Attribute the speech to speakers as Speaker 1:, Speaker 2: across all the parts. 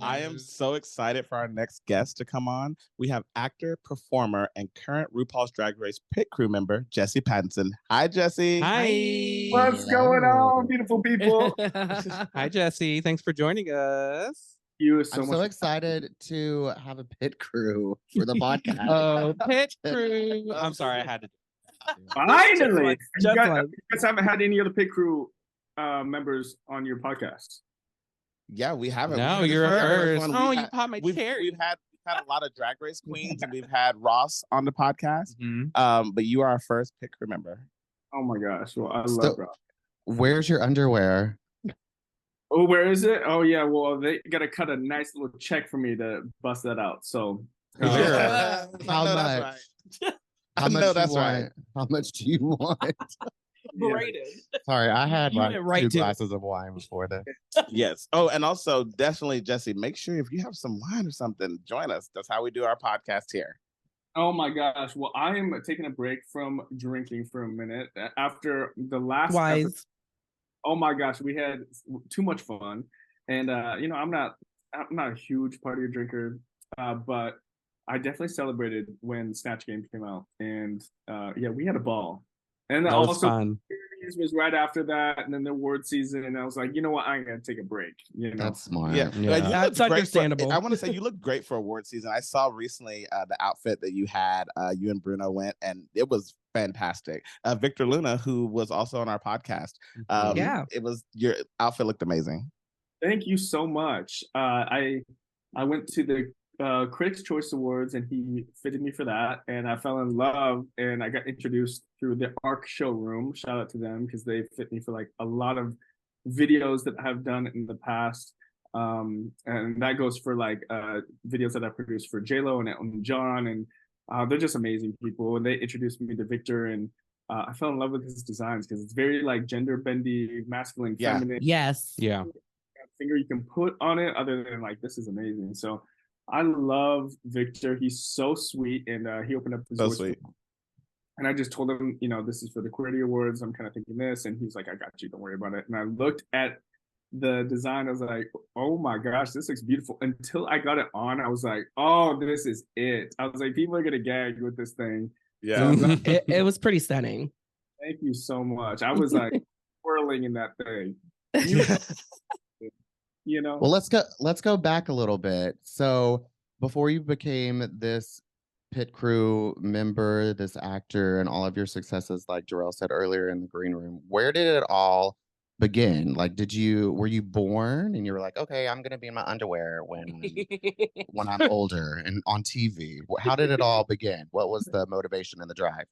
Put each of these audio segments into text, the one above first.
Speaker 1: I am so excited for our next guest to come on. We have actor, performer, and current RuPaul's Drag Race pit crew member, Jesse Pattison. Hi, Jesse.
Speaker 2: Hi.
Speaker 3: What's going on, beautiful people?
Speaker 2: Hi, Jesse. Thanks for joining us.
Speaker 3: You so
Speaker 4: I'm
Speaker 3: much.
Speaker 4: so excited to have a pit crew for the podcast.
Speaker 2: Oh, pit crew. I'm sorry, I had to.
Speaker 3: Finally,
Speaker 2: Just
Speaker 3: you
Speaker 2: like-
Speaker 3: guys haven't had any other pit crew members on your podcast.
Speaker 1: Yeah, we haven't.
Speaker 2: No,
Speaker 1: This is
Speaker 2: you're
Speaker 1: our
Speaker 2: first.
Speaker 1: one.
Speaker 2: Oh,
Speaker 1: We've
Speaker 2: you
Speaker 1: had-
Speaker 2: popped my
Speaker 1: we've,
Speaker 2: cherry.
Speaker 1: we've had a lot of Drag Race queens, and we've had Ross on the podcast.
Speaker 2: Mhm.
Speaker 1: But you are our first pit crew member.
Speaker 3: Oh my gosh! Well, I
Speaker 4: So-
Speaker 3: love Rob.
Speaker 4: Where's your underwear?
Speaker 3: Oh, where is it? Oh yeah. Well, they gotta cut a nice little check for me to bust that out. So
Speaker 4: Sure.
Speaker 1: I
Speaker 4: How
Speaker 1: know
Speaker 4: much?
Speaker 1: that's right.
Speaker 4: How
Speaker 1: I
Speaker 4: much
Speaker 1: know
Speaker 4: you
Speaker 1: that's
Speaker 4: want?
Speaker 1: right.
Speaker 4: How much do you want?
Speaker 2: Braided.
Speaker 4: Sorry, I had
Speaker 2: You
Speaker 4: like
Speaker 2: went right
Speaker 4: two
Speaker 2: to it.
Speaker 4: glasses of wine before this.
Speaker 1: Yes. Oh, and also definitely, Jesse, make sure if you have some wine or something, join us. That's how we do our podcast here.
Speaker 3: Oh my gosh. Well, I am taking a break from drinking for a minute after the last episode.
Speaker 2: Wise.
Speaker 3: Oh my gosh, we had too much fun, and I'm not a huge party drinker, but I definitely celebrated when Snatch Game came out, and yeah, we had a ball. And then
Speaker 2: That was
Speaker 3: also
Speaker 2: fun.
Speaker 3: series was right after that, and then the award season, and I was like, you know what, I'm gonna take a break. You know,
Speaker 4: That's smart.
Speaker 1: Yeah,
Speaker 2: Yeah.
Speaker 1: Like, you
Speaker 2: That's
Speaker 1: look great
Speaker 2: understandable.
Speaker 1: I want to say you look great for award season. I saw recently the outfit that you had. You and Bruno went, and it was fantastic. Victor Luna, who was also on our podcast,
Speaker 2: Yeah.
Speaker 1: it was your outfit looked amazing.
Speaker 3: thank you so much. I went to the Critics' Choice Awards, and he fitted me for that, and I fell in love, and I got introduced through the ARC showroom. Shout out to them because they fit me for like a lot of videos that I've done in the past, and that goes for like videos that I produced for J-Lo and Elton John, and they're just amazing people, and they introduced me to Victor, and I fell in love with his designs because it's very like gender bendy, masculine,
Speaker 1: Yeah.
Speaker 3: feminine.
Speaker 2: Yes. Yeah.
Speaker 3: Finger you can put on it other than like this is amazing. So I love Victor. He's so sweet, and he opened up his
Speaker 1: So
Speaker 3: doors
Speaker 1: sweet.
Speaker 3: and I just told him, this is for the Queerty Awards. I'm kind of thinking this, and he's like, I got you, don't worry about it. And I looked at the design, I was like, oh my gosh, this looks beautiful. Until I got it on, I was like, oh, this is it. I was like, people are gonna gag with this thing.
Speaker 1: Yeah.
Speaker 3: So,
Speaker 5: It was pretty stunning.
Speaker 3: thank you so much. I was like whirling in that thing.
Speaker 4: Well, let's go back a little bit. So before you became this pit crew member, this actor, and all of your successes, like Jarrell said earlier in the green room, where did it all begin? Like, were you born and you were like, okay, I'm gonna be in my underwear when I'm older and on TV? How did it all begin? What was the motivation and the drive?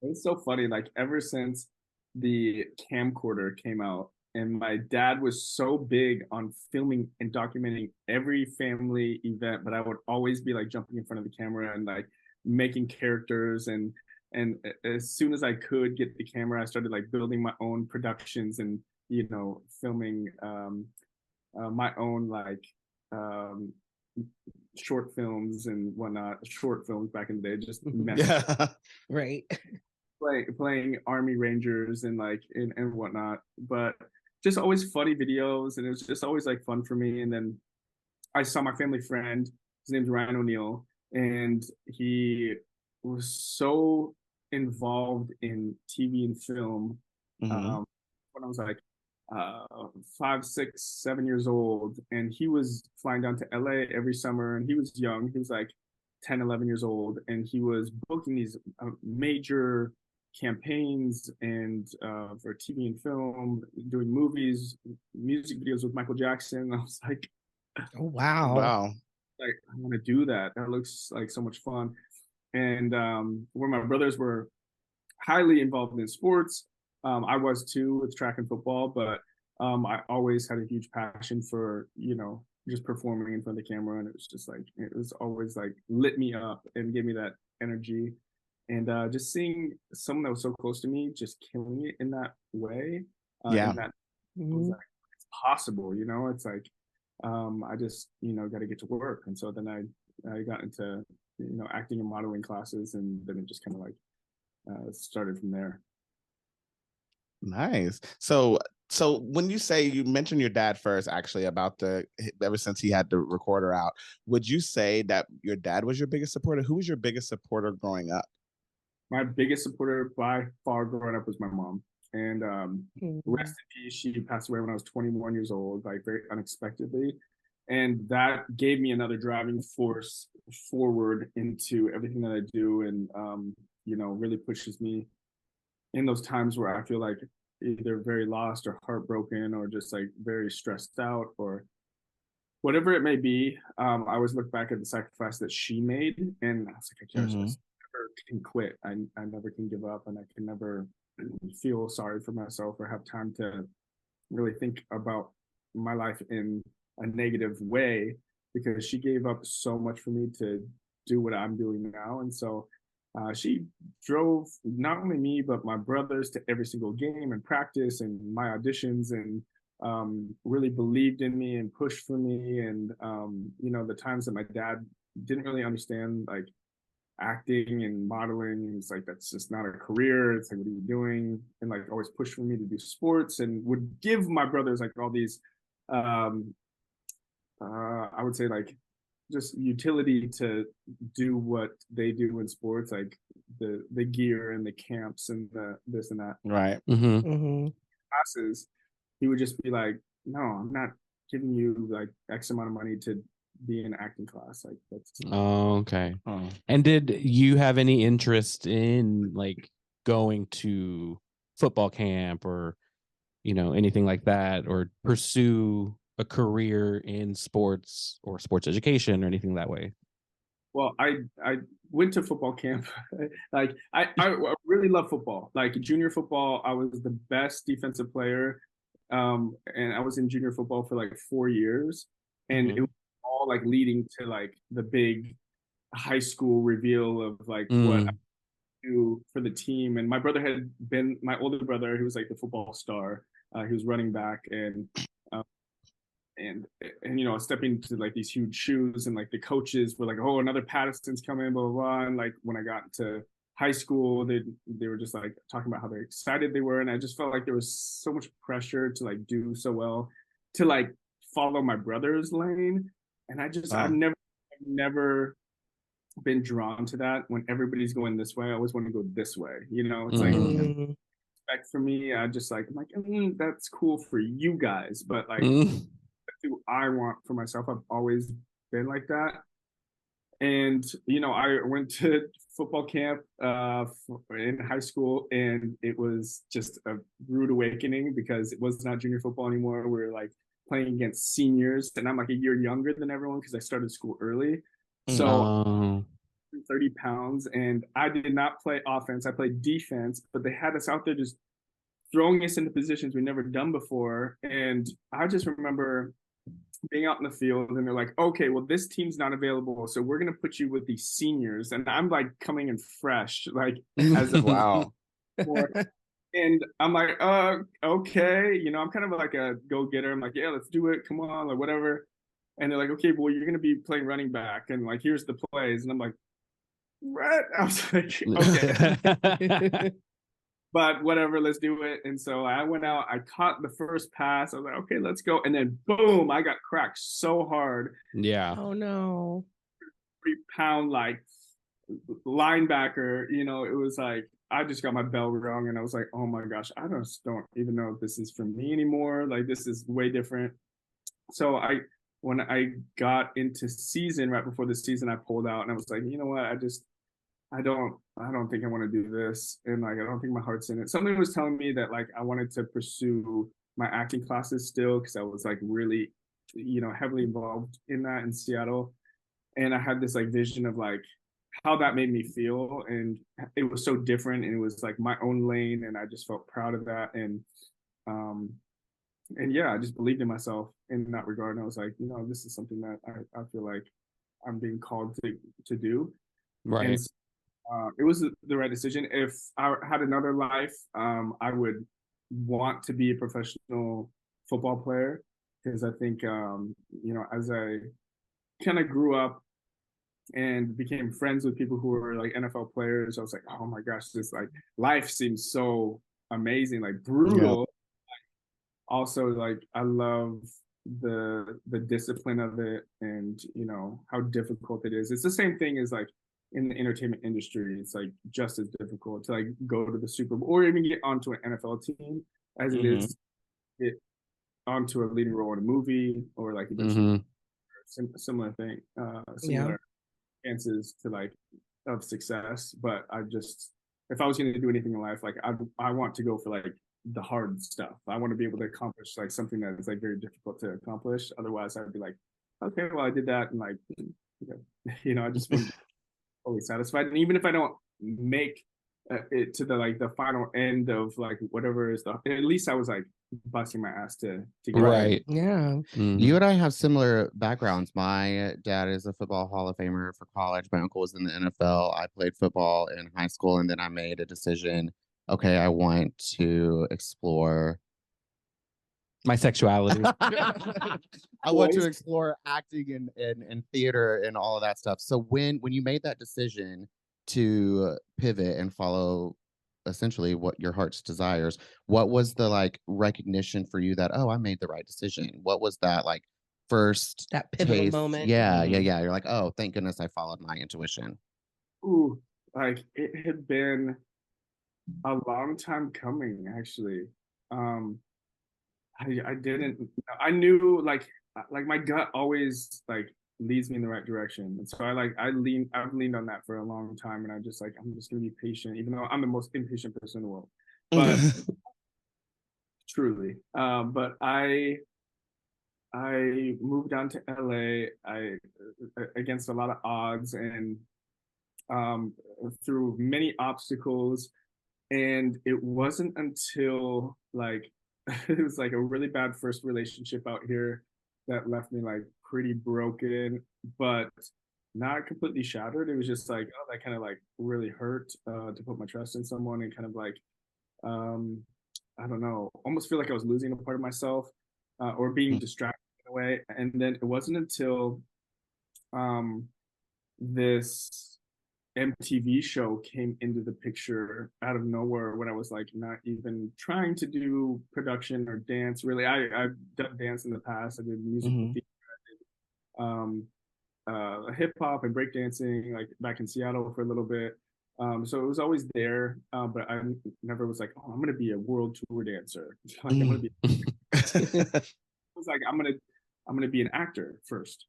Speaker 3: It's so funny. Like ever since the camcorder came out, and my dad was so big on filming and documenting every family event, but I would always be like jumping in front of the camera and like making characters. And as soon as I could get the camera, I started like building my own productions and filming my own like short films and whatnot. Short films back in the day, just
Speaker 1: Yeah.
Speaker 5: Right.
Speaker 3: playing Army Rangers and like and whatnot, but just always funny videos, and it was just always like fun for me. And then I saw my family friend, his name's Ryan O'Neill, and he was so involved in TV and film
Speaker 1: Mhm.
Speaker 3: when I was like 5, 6, 7 years old, and he was flying down to LA every summer, and he was young, he was like 10, 11 years old, and he was booking these major campaigns and for TV and film, doing movies, music videos with Michael Jackson. I was like,
Speaker 5: Oh wow.
Speaker 1: Wow.
Speaker 3: like I want to do that. That looks like so much fun. And where my brothers were highly involved in sports, I was too with track and football, but I always had a huge passion for just performing in front of the camera, and it was always like lit me up and gave me that energy. And just seeing someone that was so close to me just killing it in that way,
Speaker 1: Yeah.
Speaker 3: and that was like, it's possible, it's like I just got to get to work. And so then I got into acting and modeling classes, and then it just kind of like started from there.
Speaker 1: Nice. So So when you say, you mentioned your dad first, actually, about ever since he had the recorder out, would you say that your dad was your biggest supporter? Who was your biggest supporter growing up?
Speaker 3: My biggest supporter by far growing up was my mom. And rest in peace, she passed away when I was 21 years old, like very unexpectedly. And that gave me another driving force forward into everything that I do, and really pushes me in those times where I feel like either very lost or heartbroken or just like very stressed out or whatever it may be. I always look back at the sacrifice that she made, and I was like, I just never can quit. I never can give up, and I can never feel sorry for myself or have time to really think about my life in a negative way, because she gave up so much for me to do what I'm doing now. And so she drove not only me, but my brothers to every single game and practice and my auditions, and really believed in me and pushed for me. And, the times that my dad didn't really understand, like, acting and modeling, it's like, that's just not a career. It's like, what are you doing? And like always pushed for me to do sports, and would give my brothers like all these I would say like just utility to do what they do in sports, like the gear and the camps and the this and that.
Speaker 1: Right.
Speaker 3: Classes, he would just be like, no, I'm not giving you like X amount of money to be in acting class. Like, that's
Speaker 2: Okay. And did you have any interest in like going to football camp or anything like that, or pursue a career in sports or sports education or anything that way?
Speaker 3: Well, I went to football camp. Like, I really love football. Like junior football, I was the best defensive player. And I was in junior football for like 4 years, and it was all like leading to like the big high school reveal of like what I do for the team. And my brother had been, my older brother, he was like the football star. He was running back, and stepping into like these huge shoes, and like the coaches were like, oh, another Pattison's coming, blah, blah, blah. And like when I got to high school, they were just like talking about how they're excited they were, and I just felt like there was so much pressure to like do so well, to like follow my brother's lane. And I've never been drawn to that. When everybody's going this way, I always want to go this way. It's like respect for me. I'm like, that's cool for you guys, but like who I want for myself. I've always been like that. And I went to football camp in high school, and it was just a rude awakening, because it was not junior football anymore. We were like playing against seniors, and I'm like a year younger than everyone because I started school early. So 30 pounds, and I did not play offense. I played defense, but they had us out there just throwing us into positions we'd never done before. And I just remember being out in the field, and they're like, okay, well, this team's not available, so we're going to put you with these seniors. And I'm like coming in fresh, like as a
Speaker 1: wow.
Speaker 3: And I'm like, okay, I'm kind of like a go-getter. I'm like, yeah, let's do it, come on, like whatever. And they're like, okay, well, you're going to be playing running back, and like, here's the plays. And I'm like, what? I was like, okay. But whatever, let's do it. And so I went out, I caught the first pass. I was like, okay, let's go. And then boom, I got cracked so hard.
Speaker 2: Yeah.
Speaker 5: Oh no.
Speaker 3: 3-pound like linebacker, it was like, I just got my bell rung, and I was like, oh my gosh, I just don't even know if this is for me anymore. Like, this is way different. So when I got into season, right before the season, I pulled out, and I was like, you know what? I don't think I want to do this. And like, I don't think my heart's in it. Something was telling me that like, I wanted to pursue my acting classes still, because I was like really, heavily involved in that in Seattle. And I had this like vision of like how that made me feel. And it was so different, and it was like my own lane. And I just felt proud of that. And yeah, I just believed in myself in that regard. And I was like, this is something that I feel like I'm being called to do.
Speaker 2: Right.
Speaker 3: And it was the right decision. If I had another life, I would want to be a professional football player, because I think, as I kind of grew up and became friends with people who were like NFL players, I was like, oh my gosh, this like life seems so amazing, like brutal. also like I love the discipline of it, and how difficult it is. It's the same thing as like in the entertainment industry. It's like just as difficult to like go to the Super Bowl or even get onto an NFL team as it is to get onto a leading role in a movie, or like similar thing, similar chances to like of success. But if I was going to do anything in life, like I want to go for like the hard stuff. I want to be able to accomplish like something that is like very difficult to accomplish. Otherwise, I'd be like, okay, well, I did that, and like, I just want to be fully satisfied. And even if I don't make it to the final end of like whatever is at least I was like busting my ass to get
Speaker 2: Right.
Speaker 5: Yeah.
Speaker 4: You and I have similar backgrounds. My dad is a football Hall of Famer for college. My uncle was in the NFL. I played football in high school, and then I made a decision. Okay, I want to explore
Speaker 2: My sexuality.
Speaker 4: I want to explore acting and theater and all of that stuff. So when you made that decision to pivot and follow essentially what your heart's desires, what was the like recognition for you that, oh, I made the right decision? What was that like first
Speaker 5: That pivotal
Speaker 4: taste?
Speaker 5: moment.
Speaker 4: Yeah. You're like, oh, thank goodness I followed my intuition.
Speaker 3: Ooh, like it had been a long time coming, actually. I didn't. I knew like my gut always like leads me in the right direction, and so I've leaned on that for a long time, and I'm just gonna be patient, even though I'm the most impatient person in the world. But truly, but I moved down to LA. Against a lot of odds, and through many obstacles, and it wasn't until like it was like a really bad first relationship out here that left me like pretty broken, but not completely shattered. It was just like, oh, that kind of like really hurt to put my trust in someone, and kind of like um I don't know, almost feel like I was losing a part of myself, or being distracted in a way. And then it wasn't until this MTV show came into the picture out of nowhere, when I was like not even trying to do production or dance. Really, I've done dance in the past. I did musical theater, hip hop and breakdancing, like back in Seattle for a little bit. So it was always there, but I never was like, oh, I'm gonna be a world tour dancer. Like I'm gonna be. It was like I'm gonna be an actor first,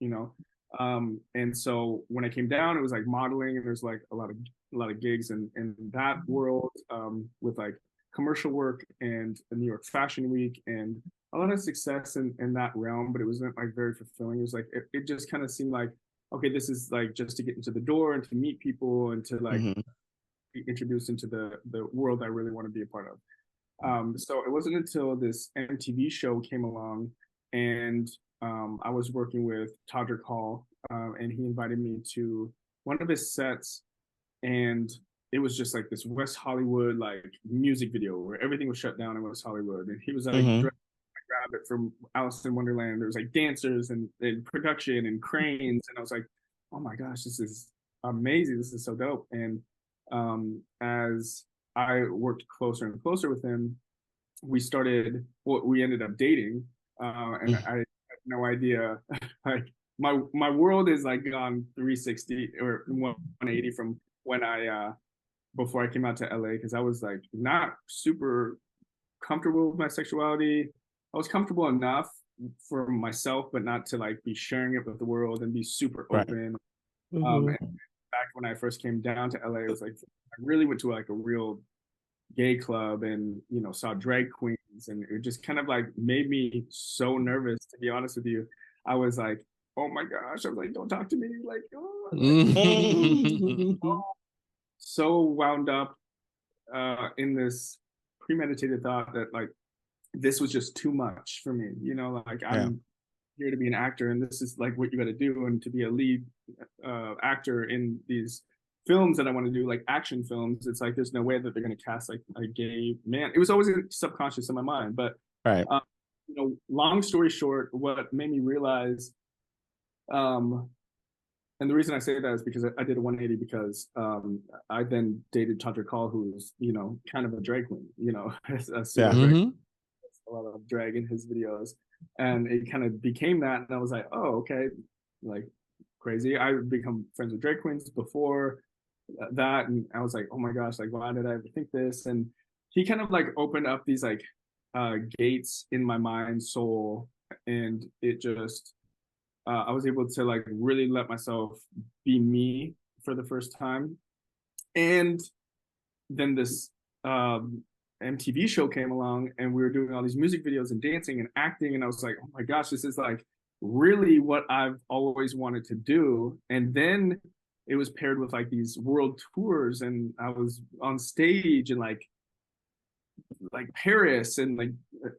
Speaker 3: and so when I came down, it was like modeling, and there's like a lot of gigs in that world, with like commercial work and the New York Fashion Week, and a lot of success in that realm. But it wasn't like very fulfilling. It was like it just kind of seemed like, okay, this is like just to get into the door and to meet people and to like be introduced into the world I really want to be a part of. So it wasn't until this MTV show came along, and I was working with Todrick Hall, and he invited me to one of his sets, and it was just like this West Hollywood like music video where everything was shut down in West Hollywood, and he was like rabbit from Alice in Wonderland. There was like dancers and production and cranes, and I was like, oh my gosh, this is amazing. This is so dope. And as I worked closer and closer with him, we ended up dating, and I had no idea. Like my world is like gone 360 or 180 from when I before I came out to LA, because I was like not super comfortable with my sexuality. I was comfortable enough for myself, but not to like be sharing it with the world and be super open. And back when I first came down to LA, it was like I really went to like a real gay club, and saw drag queens, and it just kind of like made me so nervous, to be honest with you. I was like, oh my gosh, I was like, don't talk to me, like, oh, so wound up in this premeditated thought that like this was just too much for me, like I'm here to be an actor, and this is like what you got to do, and to be a lead actor in these films that I want to do, like action films. It's like there's no way that they're going to cast like a gay man. It was always subconscious in my mind, but long story short, what made me realize, and the reason I say that is because I did a 180, because I then dated Todrick Hall, who's kind of a drag queen, a drag a lot of drag in his videos, and it kind of became that. And I was like, oh, okay, like crazy. I become friends with drag queens before that, and I was like, oh my gosh, like why did I ever think this? And he kind of like opened up these like gates in my mind, soul, and it just I was able to like really let myself be me for the first time. And then this MTV show came along, and we were doing all these music videos and dancing and acting, and I was like, oh my gosh, this is like really what I've always wanted to do. And then it was paired with like these world tours, and I was on stage and like Paris and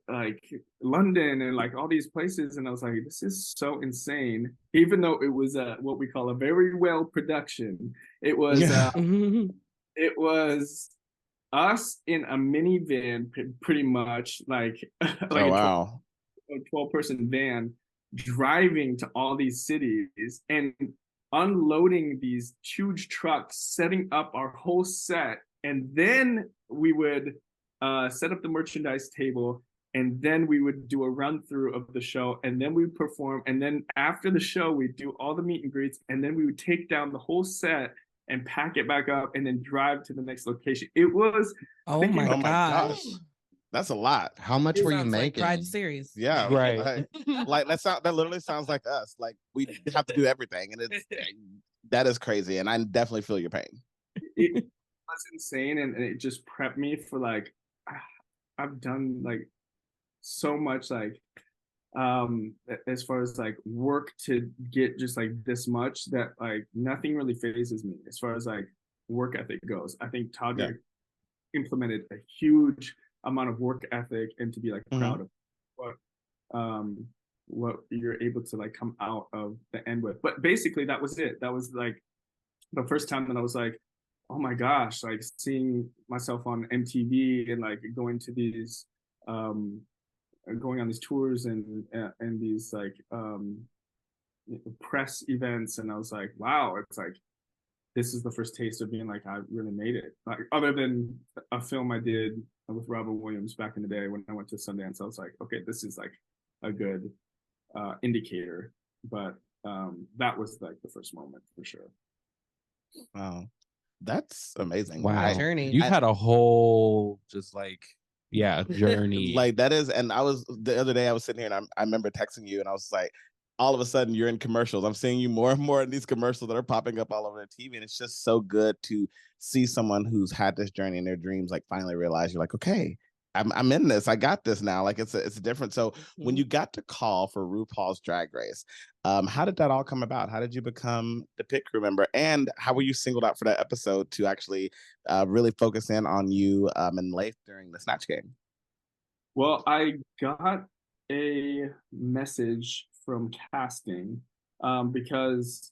Speaker 3: like London and like all these places, and I was like, this is so insane. Even though it was what we call a very well production, it was it was us in a minivan, pretty much like like
Speaker 1: oh wow,
Speaker 3: a 12-person van driving to all these cities and unloading these huge trucks, setting up our whole set, and then we would set up the merchandise table, and then we would do a run through of the show, and then we would perform, and then after the show we'd do all the meet and greets, and then we would take down the whole set and pack it back up and then drive to the next location. It was
Speaker 5: Oh my
Speaker 1: oh my
Speaker 5: gosh.
Speaker 1: gosh, that's a lot.
Speaker 4: How much
Speaker 3: It
Speaker 4: were you
Speaker 5: Sounds like
Speaker 4: making?
Speaker 5: Pride series.
Speaker 1: Yeah,
Speaker 2: Right.
Speaker 1: like that literally sounds like us. Like we have to do everything, and that is crazy. And I definitely feel your pain.
Speaker 3: it was insane, and it just prepped me for like I've done like so much like as far as like work to get just like this much, that like nothing really phases me as far as like work ethic goes. I think Todrick implemented a huge amount of work ethic, and to be like proud of what you're able to like come out of the end with. But basically that was it. That was like the first time that I was like, oh my gosh, like seeing myself on MTV and like going to these going on these tours and these like press events, and I was like, wow, it's like this is the first taste of being like I really made it. Like other than a film I did with Robin Williams back in the day when I went to Sundance, I was like, okay, this is like a good indicator. But that was like the first moment for sure.
Speaker 1: Wow, that's amazing.
Speaker 2: Wow.
Speaker 5: Journey.
Speaker 2: You've had a whole just like journey.
Speaker 1: Like that is, and I was the other day I was sitting here and I remember texting you, and I was like, all of a sudden you're in commercials. I'm seeing you more and more in these commercials that are popping up all over the TV, and it's just so good to see someone who's had this journey in their dreams like finally realize you're like, okay, I'm in this. I got this now. Like it's different. So when you got to call for RuPaul's Drag Race, how did that all come about? How did you become the pit crew member, and how were you singled out for that episode to actually really focus in on you and Leif during the Snatch Game?
Speaker 3: Well, I got a message from casting because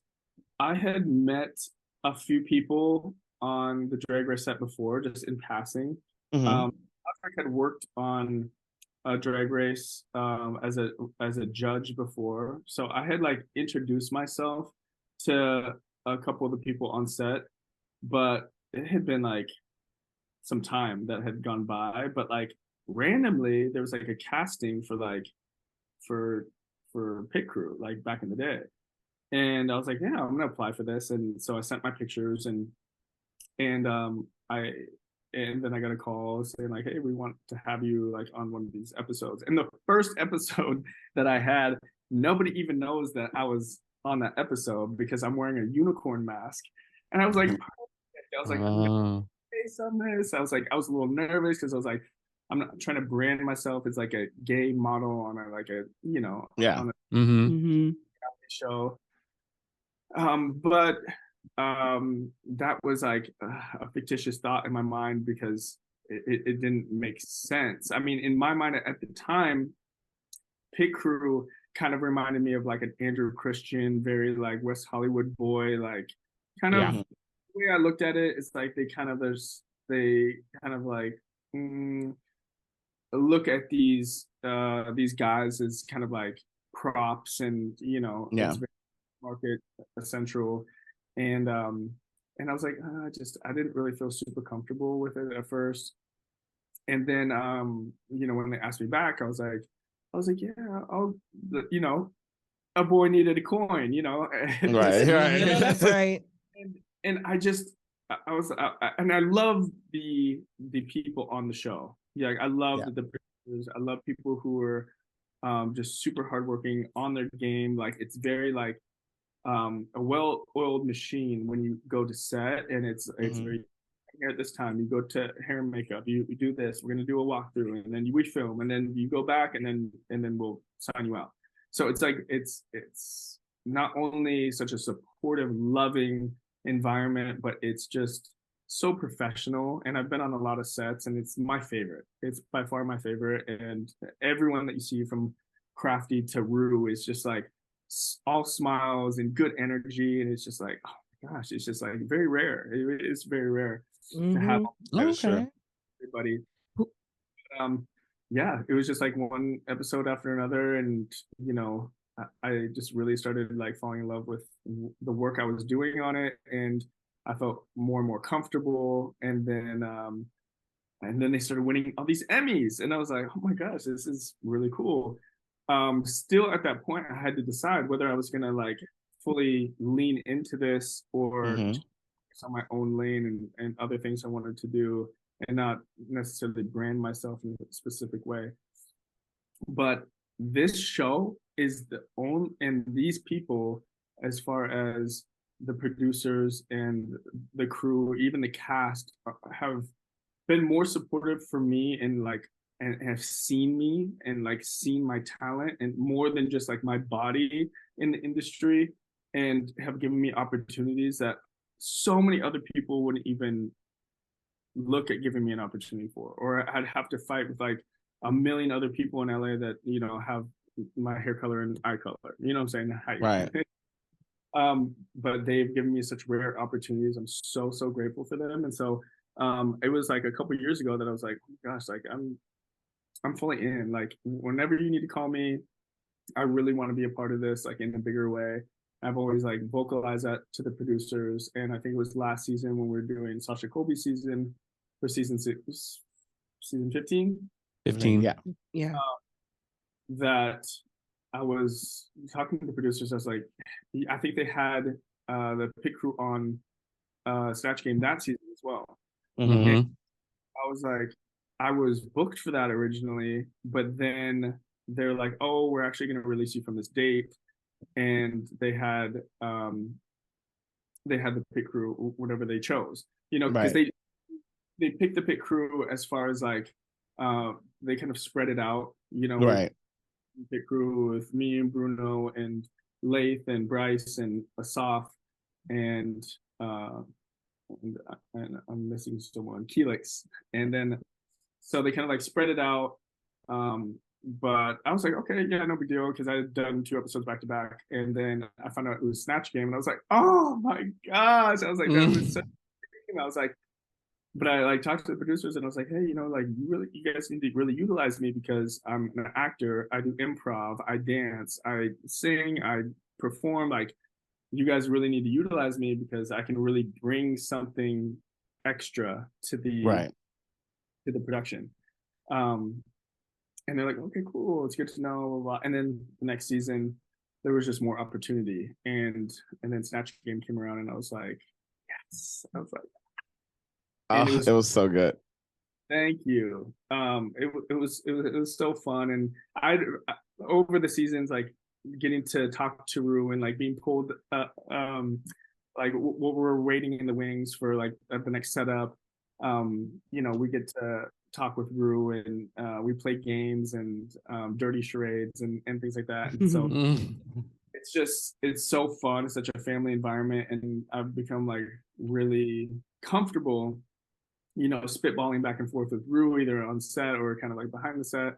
Speaker 3: I had met a few people on the Drag Race set before, just in passing. Patrick had worked on a Drag Race as a judge before, so I had like introduced myself to a couple of the people on set, but it had been like some time that had gone by. But like randomly, there was like a casting for like for pit crew like back in the day, and I was like, yeah, I'm gonna apply for this. And so I sent my pictures, and then I got a call saying like, hey, we want to have you like on one of these episodes. And the first episode that I had, nobody even knows that I was on that episode because I'm wearing a unicorn mask. And I was like, face on this. I was like, I was a little nervous because I was like, I'm not trying to brand myself as like a gay model on on a show. But that was like a fictitious thought in my mind because it didn't make sense. I mean, in my mind at the time, pit crew kind of reminded me of like an Andrew Christian, very like West Hollywood boy, like kind of the way I looked at it. It's like they kind of like look at these guys as kind of like props, and it's very market central. And I was like, I didn't really feel super comfortable with it at first. And then when they asked me back, I was like, yeah, a boy needed a coin,
Speaker 1: Right,
Speaker 5: I know that's right.
Speaker 3: and I love the people on the show. Yeah, I love the producers. I love people who are just super hardworking on their game. Like it's very like a well-oiled machine when you go to set, and it's very here at this time. You go to hair and makeup. You do this. We're gonna do a walkthrough, and then we film, and then you go back, and then we'll sign you out. So it's like it's not only such a supportive, loving environment, but it's just so professional. And I've been on a lot of sets, and it's my favorite. It's by far my favorite. And everyone that you see from Crafty to Rue is just like all smiles and good energy, and it's just like, oh my gosh, it's just like very rare. It's very rare to have everybody. Yeah, it was just like one episode after another, and I just really started like falling in love with the work I was doing on it, and I felt more and more comfortable. And then they started winning all these Emmys, and I was like, oh my gosh, this is really cool. Still at that point, I had to decide whether I was gonna like fully lean into this or on my own lane and other things I wanted to do, and not necessarily brand myself in a specific way. But this show is the only, and these people, as far as the producers and the crew, even the cast, have been more supportive for me and like and have seen me and like seen my talent and more than just like my body in the industry, and have given me opportunities that so many other people wouldn't even look at giving me an opportunity for, or I'd have to fight with like a million other people in LA that have my hair color and eye color. You know what I'm saying?
Speaker 1: Right.
Speaker 3: But they've given me such rare opportunities. I'm so grateful for them. And so it was like a couple of years ago that I was like, oh my gosh, like I'm fully in. Like whenever you need to call me, I really want to be a part of this, like in a bigger way. I've always like vocalized that to the producers, and I think it was last season when we were doing Sasha Colby's season for season 15.
Speaker 2: 15.
Speaker 5: Yeah.
Speaker 3: That I was talking to the producers. I was like, I think they had the pit crew on Snatch Game that season as well. And I was like, I was booked for that originally, but then they're like, oh, we're actually going to release you from this date. And they had the pit crew, whatever they chose, because they picked the pit crew as far as like they kind of spread it out,
Speaker 1: Right.
Speaker 3: Pit crew with me and Bruno and Laith and Bryce and Asaf and I'm missing someone, Keelix. And then so they kind of like spread it out. But I was like, okay, yeah, no big deal, because I had done 2 episodes back to back, and then I found out it was Snatch Game, and I was like, oh my gosh, I was like, that was such a I was like, but I like talked to the producers, and I was like, hey, like you guys need to really utilize me, because I'm an actor, I do improv, I dance, I sing, I perform. Like, you guys really need to utilize me because I can really bring something extra to the production. And they're like, okay, cool, it's good to know, blah, blah. And then the next season, there was just more opportunity, and then Snatch Game came around, and I was like, yes. I was like,
Speaker 1: it was so good.
Speaker 3: Thank you. It was so fun, and I over the seasons, like getting to talk to Rue and like being pulled, like what we're waiting in the wings for, like at the next setup. We get to talk with Rue, and we play games and dirty charades and things like that. And so it's so fun. It's such a family environment, and I've become like really comfortable, spitballing back and forth with Rue, either on set or kind of like behind the set.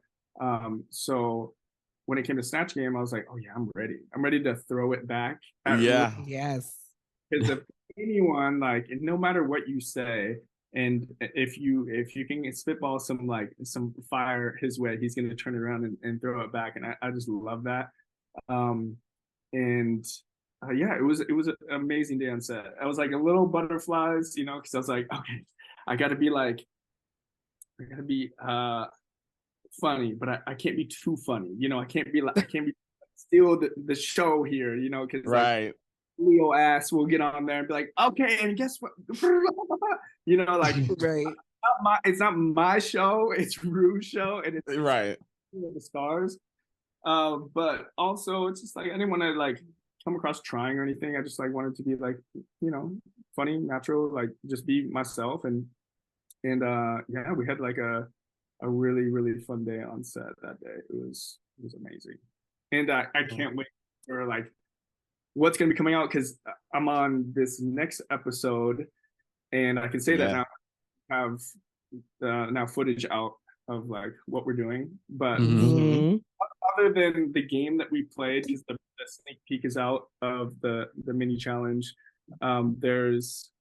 Speaker 3: So when it came to Snatch Game, I was like, oh yeah, I'm ready. I'm ready to throw it back at Rue.
Speaker 5: Yes.
Speaker 3: Because if anyone, like, no matter what you say, and if you can spitball some fire his way, he's going to turn it around and throw it back. And I just love that. Yeah, it was an amazing day on set. I was like a little butterflies, because I was like, okay, I got to be like gotta be funny, but I can't be too funny. You know, I can't be steal the show here, you know, because like
Speaker 1: Right.
Speaker 3: Leo ass will get on there and be like, okay, and guess what? You know, like
Speaker 5: Right.
Speaker 3: it's not my show, it's Rue's show, and it's
Speaker 1: Right.
Speaker 3: the stars. But also it's just like I didn't want to like come across trying or anything. I just like wanted to be like, you know, funny, natural, like just be myself. And yeah, we had like a really, really fun day on set that day. It was amazing. And I can't wait for like what's gonna be coming out, because I'm on this next episode and I can say that now I have now footage out of like what we're doing. But
Speaker 5: Mhm.
Speaker 3: other than the game that we played, because the sneak peek is out of the mini challenge, there's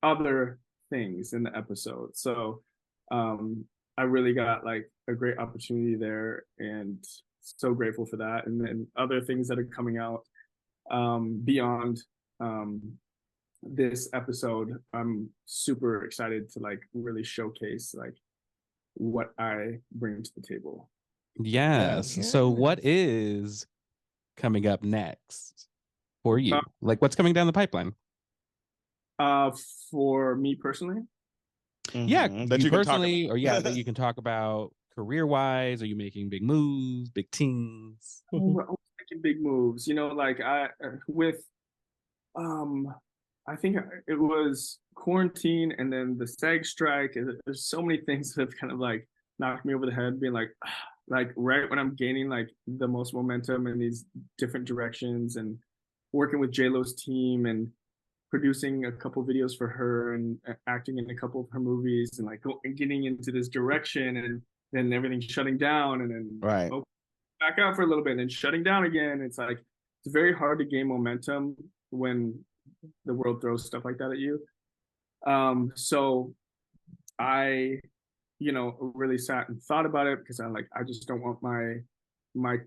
Speaker 3: other things in the episode. So I really got like a great opportunity there, and so grateful for that. And then other things that are coming out beyond this episode, I'm super excited to like really showcase like what I bring to the table.
Speaker 2: Yes. So what is coming up next for you? Like what's coming down the pipeline?
Speaker 3: For me personally,
Speaker 2: Yeah,
Speaker 1: that you can talk
Speaker 2: personally, or yeah, that you can talk about career-wise. Are you making big moves, big teams?
Speaker 3: we're always making big moves. You know, like I think it was quarantine and then the SAG strike. And there's so many things that have kind of like knocked me over the head, being like, like right when I'm gaining like the most momentum in these different directions, and working with JLo's team and producing a couple videos for her and acting in a couple of her movies, and like getting into this direction, and then everything shutting down, and then
Speaker 1: Right.
Speaker 3: back out for a little bit and then shutting down again. It's like it's very hard to gain momentum when the world throws stuff like that at you. So I, you know, really sat and thought about it, because I just don't want my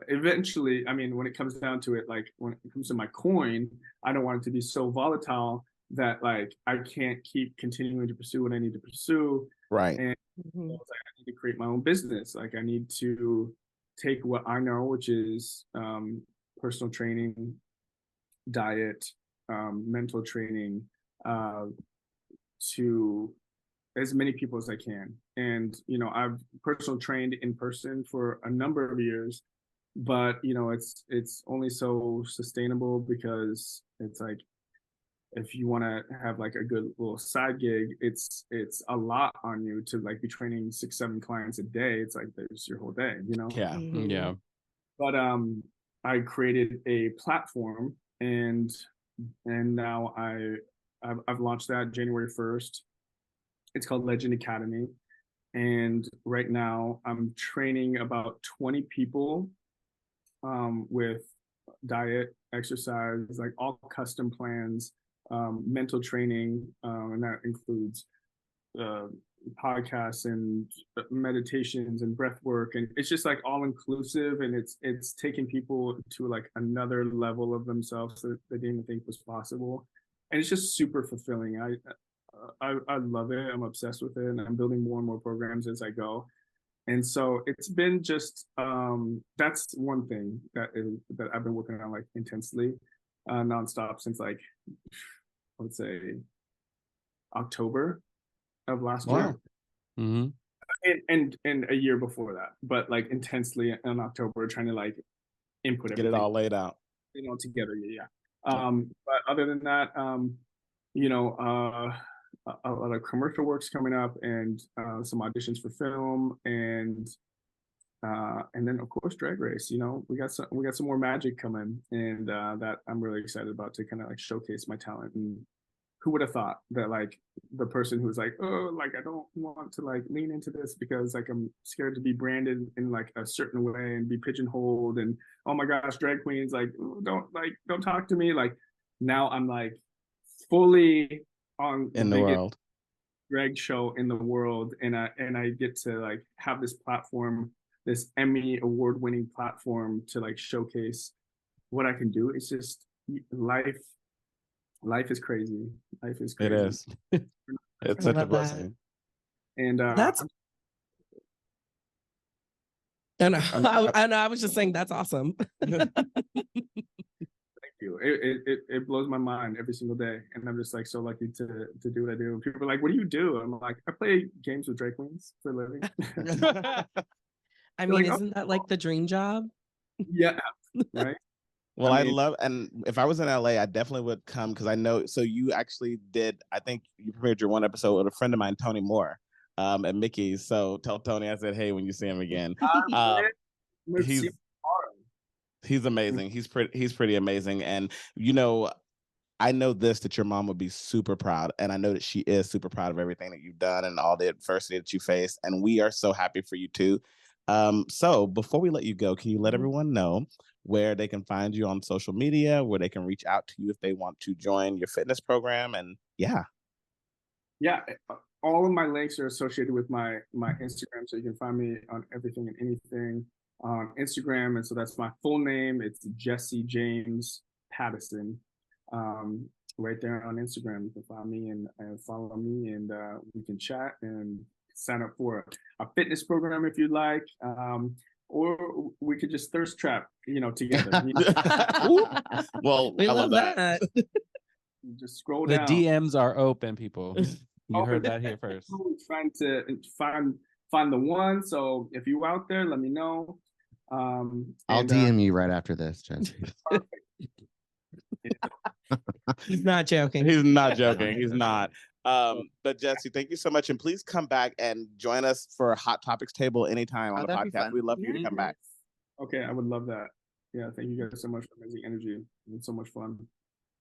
Speaker 3: eventually, I mean, when it comes down to it, like when it comes to my coin, I don't want it to be so volatile that like I can't keep continuing to pursue what I need to pursue.
Speaker 1: Right.
Speaker 3: And I was like, I need to create my own business. Like I need to take what I know, which is personal training, diet, mental training, to as many people as I can. And you know, I've personal trained in person for a number of years, but you know, it's only so sustainable, because it's like if you want to have like a good little side gig, it's a lot on you to like be training 6-7 clients a day. It's like there's your whole day, you know.
Speaker 1: Yeah.
Speaker 2: Yeah.
Speaker 3: But I created a platform, and now I've launched that January 1st. It's called Legend Academy, and right now I'm training about 20 people with diet, exercise, like all custom plans, mental training, and that includes podcasts and meditations and breath work, and it's just like all inclusive, and it's taking people to like another level of themselves that they didn't think was possible, and it's just super fulfilling. I love it. I'm obsessed with it, and I'm building more and more programs as I go. And so it's been just that's one thing that I've been working on like intensely, nonstop since like I would say October of last year.
Speaker 2: Mm-hmm.
Speaker 3: And a year before that, but like intensely in October, trying to like input
Speaker 1: Get it all laid out,
Speaker 3: you know, together. Yeah. But other than that, you know, a lot of commercial works coming up, and some auditions for film, and then of course Drag Race. You know, we got some more magic coming, and that I'm really excited about, to kind of like showcase my talent. And who would have thought that like the person who's like, oh, like I don't want to like lean into this because like I'm scared to be branded in like a certain way and be pigeonholed, and oh my gosh, drag queens, like don't talk to me. Like now I'm like fully on
Speaker 1: in the world,
Speaker 3: drag show in the world, and I get to like have this platform, this Emmy award-winning platform, to like showcase what I can do. It's just life is crazy. Life is crazy.
Speaker 1: It is. It's such a blessing.
Speaker 3: And
Speaker 5: That's and I was just saying that's awesome.
Speaker 3: thank you. It blows my mind every single day, and I'm just like so lucky to do what I do. And people are like, "What do you do?" I'm like, "I play games with drag queens for a living."
Speaker 5: I mean,
Speaker 3: like,
Speaker 5: isn't that like the dream job?
Speaker 3: Yeah, right.
Speaker 1: Well,
Speaker 3: I
Speaker 1: I
Speaker 3: mean-
Speaker 1: love, and if I was in LA, I definitely would come because I know. So you actually did. I think you premiered your one episode with a friend of mine, Tony Moore, at Mickey's. So tell Tony I said, hey, when you see him again.
Speaker 3: Let's
Speaker 1: He's
Speaker 3: see tomorrow.
Speaker 1: he's amazing. He's pretty amazing, and you know. I know that your mom would be super proud, and I know that she is super proud of everything that you've done and all the adversity that you faced, and we are so happy for you too. So before we let you go, can you let everyone know where they can find you on social media, where they can reach out to you if they want to join your fitness program? And yeah,
Speaker 3: all of my links are associated with my Instagram, so you can find me on everything and anything on Instagram. And so that's my full name. It's Jesse James Pattison. Right there on Instagram, you can find me and follow me, and we can chat and sign up for a fitness program if you'd like, or we could just thirst trap, together.
Speaker 1: well,
Speaker 5: We
Speaker 1: I
Speaker 5: love that.
Speaker 3: Just scroll
Speaker 2: The
Speaker 3: down.
Speaker 2: DMs are open, people. You heard that here first.
Speaker 3: I'm trying to find the one. So if you out there, let me know.
Speaker 4: I'll
Speaker 3: and,
Speaker 4: DM you right after this, Jesse.
Speaker 5: He's not joking.
Speaker 1: He's not joking. He's not. But Jesse, thank you so much, and please come back and join us for a Hot Topics table anytime on the
Speaker 4: that'd be
Speaker 1: podcast.
Speaker 4: fun.
Speaker 1: We'd love for you to come back.
Speaker 3: Okay, I would love that. Yeah, thank you guys so much for amazing energy. It's so much fun.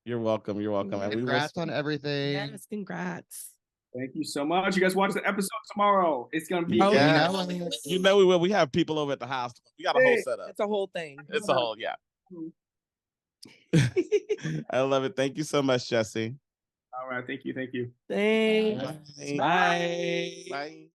Speaker 1: You're welcome. You're welcome. And we will
Speaker 4: Congrats on everything.
Speaker 5: Yes, congrats.
Speaker 3: Thank you so much. You guys watch the episode tomorrow. It's gonna be
Speaker 5: Oh,
Speaker 1: Yeah.
Speaker 5: yeah.
Speaker 1: we will. We have people over at the house. We got a whole setup.
Speaker 5: It's a whole thing.
Speaker 1: It's a whole, yeah. I love it. Thank you so much, Jesse.
Speaker 3: All right. Thank you.
Speaker 5: Thanks.
Speaker 1: Bye. Bye.